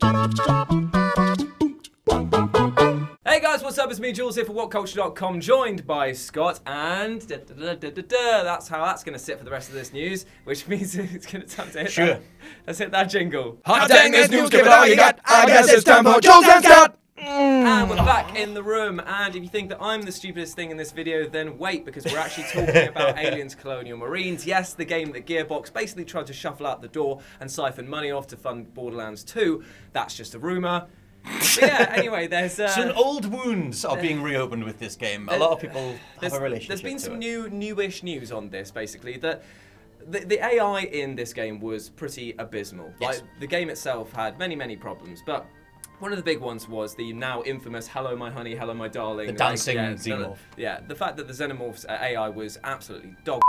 Hey guys, what's up? It's me, Jules, here for WhatCulture.com, joined by Scott, and that's how that's going to sit for the rest of this news, which means it's going to time to hit that. Let's hit that jingle. Hot dang, this news, give it all you got. I guess it's time for Jules and Scott. And we're back in the room, and if you think that I'm the stupidest thing in this video, then wait, because we're actually talking about Aliens Colonial Marines. Yes, the game that Gearbox basically tried to shuffle out the door and siphon money off to fund Borderlands 2. That's just a rumour. But yeah, anyway, there's... Some old wounds are being reopened with this game. A lot of people have a relationship There's been some to newish news on this, basically, that the AI in this game was pretty abysmal. Yes. Like, the game itself had many problems, but one of the big ones was the now infamous "Hello, my honey, hello, my darling." The dancing xenomorph. The fact that the xenomorph's AI was absolutely dog.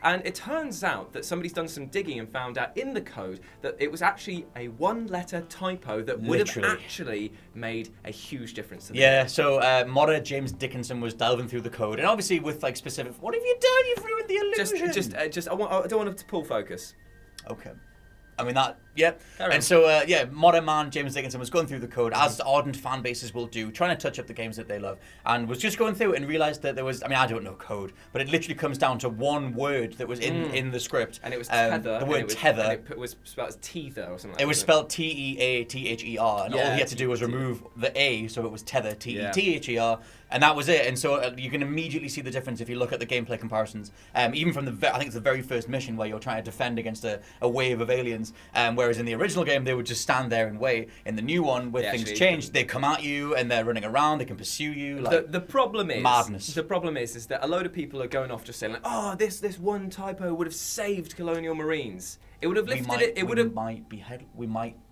And it turns out that somebody's done some digging and found out in the code that it was actually a one-letter typo that would have actually made a huge difference to the game. So modder James Dickinson was delving through the code, and obviously with like specific. What have you done? You've ruined the illusion. I don't want it to pull focus. Okay. I mean that, yep. Carry on. And so, modern man James Dickinson was going through the code, as ardent fan bases will do, trying to touch up the games that they love, and was just going through it and realised that there was, I don't know code, but it literally comes down to one word that was in the script. And it was tether. The word tether. And it was spelled as tether or something like that. It was spelled T-E-A-T-H-E-R, and all he had to do was remove the A, so it was tether, T-E-T-H-E-R, and that was it. And so you can immediately see the difference if you look at the gameplay comparisons, even from I think it's the very first mission where you're trying to defend against a wave of aliens, whereas in the original game they would just stand there and wait. In the new one, where things change, they come at you and they're running around, they can pursue you. Like, the problem is madness. The problem is that a load of people are going off just saying like, oh, this one typo would have saved Colonial Marines. It would have lifted it. It would have.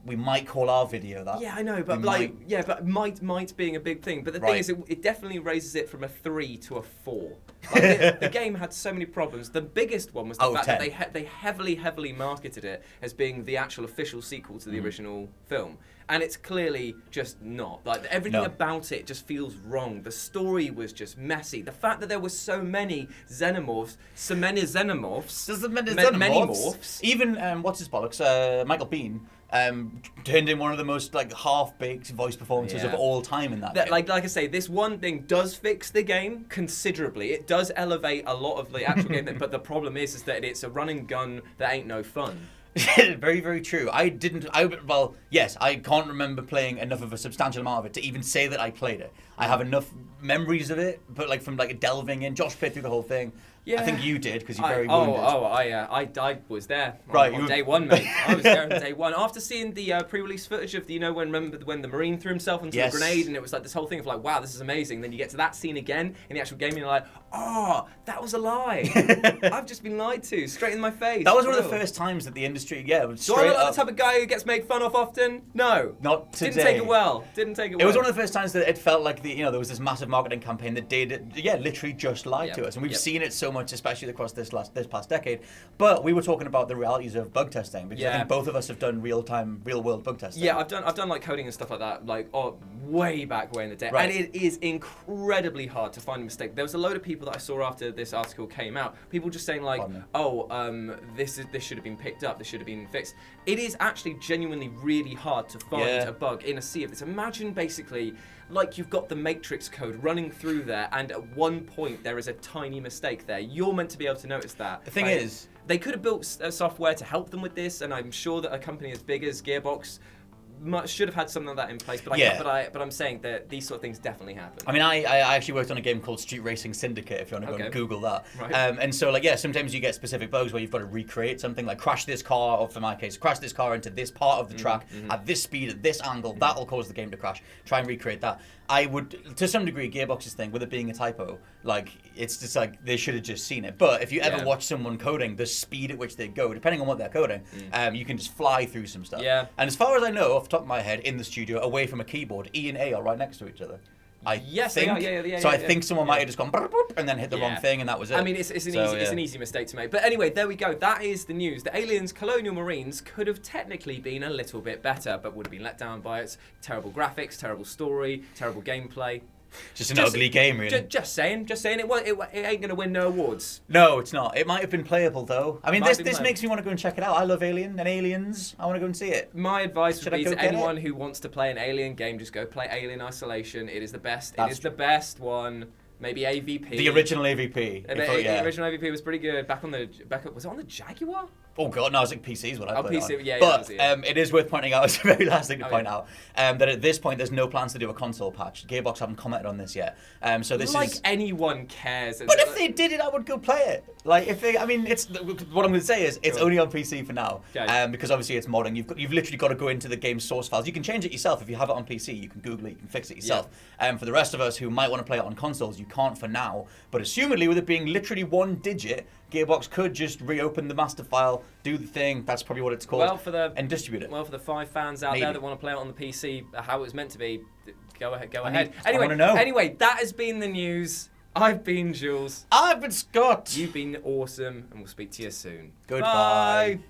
We might call our video that. Yeah, I know, but might being a big thing. But the thing is, it definitely raises it from a 3 to a 4. Like, the game had so many problems. The biggest one was the fact that they heavily marketed it as being the actual official sequel to the original film. And it's clearly just not. Like, everything about it just feels wrong. The story was just messy. The fact that there were so many xenomorphs, many morphs. Even, what's his bollocks, Michael Biehn, turned in one of the most half-baked voice performances of all time in that game. Like I say, this one thing does fix the game considerably. It does elevate a lot of the actual game, but the problem is that it's a run and gun that ain't no fun. Very true. I can't remember playing enough of a substantial amount of it to even say that I played it. I have enough memories of it, but from delving in. Josh played through the whole thing. Yeah. I think you did because you're very wounded. I was there on day one, mate. I was there on day one. After seeing the pre-release footage of when the Marine threw himself into the grenade, and it was like this whole thing of like, wow, this is amazing. Then you get to that scene again in the actual game, and you're like, oh, that was a lie. I've just been lied to straight in my face. That was one of the first times that the industry, Do I look like the type of guy who gets made fun of often? No, not today. Didn't take it well. It was one of the first times that it felt like there was this massive marketing campaign that literally just lied to us, and we've seen it so much, especially across this past decade. But we were talking about the realities of bug testing, because I think both of us have done real world bug testing. Yeah, I've done like coding and stuff like that, way back in the day, and it is incredibly hard to find a mistake. There was a load of people that I saw after this article came out, people just saying like, this should have been picked up, this should have been fixed. It is actually genuinely really hard to find a bug in a sea of this. Imagine basically like you've got the Matrix code running through there, and at one point there is a tiny mistake there. You're meant to be able to notice that. The thing is, they could have built software to help them with this, and I'm sure that a company as big as Gearbox should have had something like that in place, but I'm saying that these sort of things definitely happen. I mean, I actually worked on a game called Street Racing Syndicate, if you want to go and Google that. Right. And so, sometimes you get specific bugs where you've got to recreate something, like crash this car, or for my case, crash this car into this part of the track at this speed, at this angle, that'll cause the game to crash. Try and recreate that. I would, to some degree, Gearbox's thing, with it being a typo, it's just like, they should have just seen it. But if you ever watch someone coding, the speed at which they go, depending on what they're coding, you can just fly through some stuff. Yeah. And as far as I know, off the top of my head, in the studio, away from a keyboard, E and A are right next to each other. I think someone might have just gone and then hit the wrong thing, and that was it. I mean, it's an easy mistake to make. But anyway, there we go. That is the news. The Aliens Colonial Marines could have technically been a little bit better, but would have been let down by its terrible graphics, terrible story, terrible gameplay. Just an ugly game, really. Just saying. It ain't gonna win no awards. No, it's not. It might have been playable though. I mean, this makes me want to go and check it out. I love Alien and Aliens. I want to go and see it. My advice would be to anyone who wants to play an Alien game, just go play Alien Isolation. It is the best. It is the best one. Maybe AVP. The original AVP. The original AVP was pretty good. Was it on the Jaguar? Oh god, no, I was like PC's what I played PC, on. yeah. But it is worth pointing out, it's the very last thing to point out, that at this point there's no plans to do a console patch. Gearbox haven't commented on this yet. So this is anyone cares. But if they did it, I would go play it. Like if they, I mean, it's what I'm going to say is it's only on PC for now, because obviously it's modding. You've literally got to go into the game's source files. You can change it yourself if you have it on PC. You can Google it, you can fix it yourself. For the rest of us who might want to play it on consoles, you can't for now. But assumedly, with it being literally one digit, Gearbox could just reopen the master file, do the thing. That's probably what it's called. And distribute it. Well, for the 5 fans out there that want to play it on the PC, how it was meant to be, go ahead. Anyway, that has been the news. I've been Jules. I've been Scott. You've been awesome, and we'll speak to you soon. Goodbye. Bye.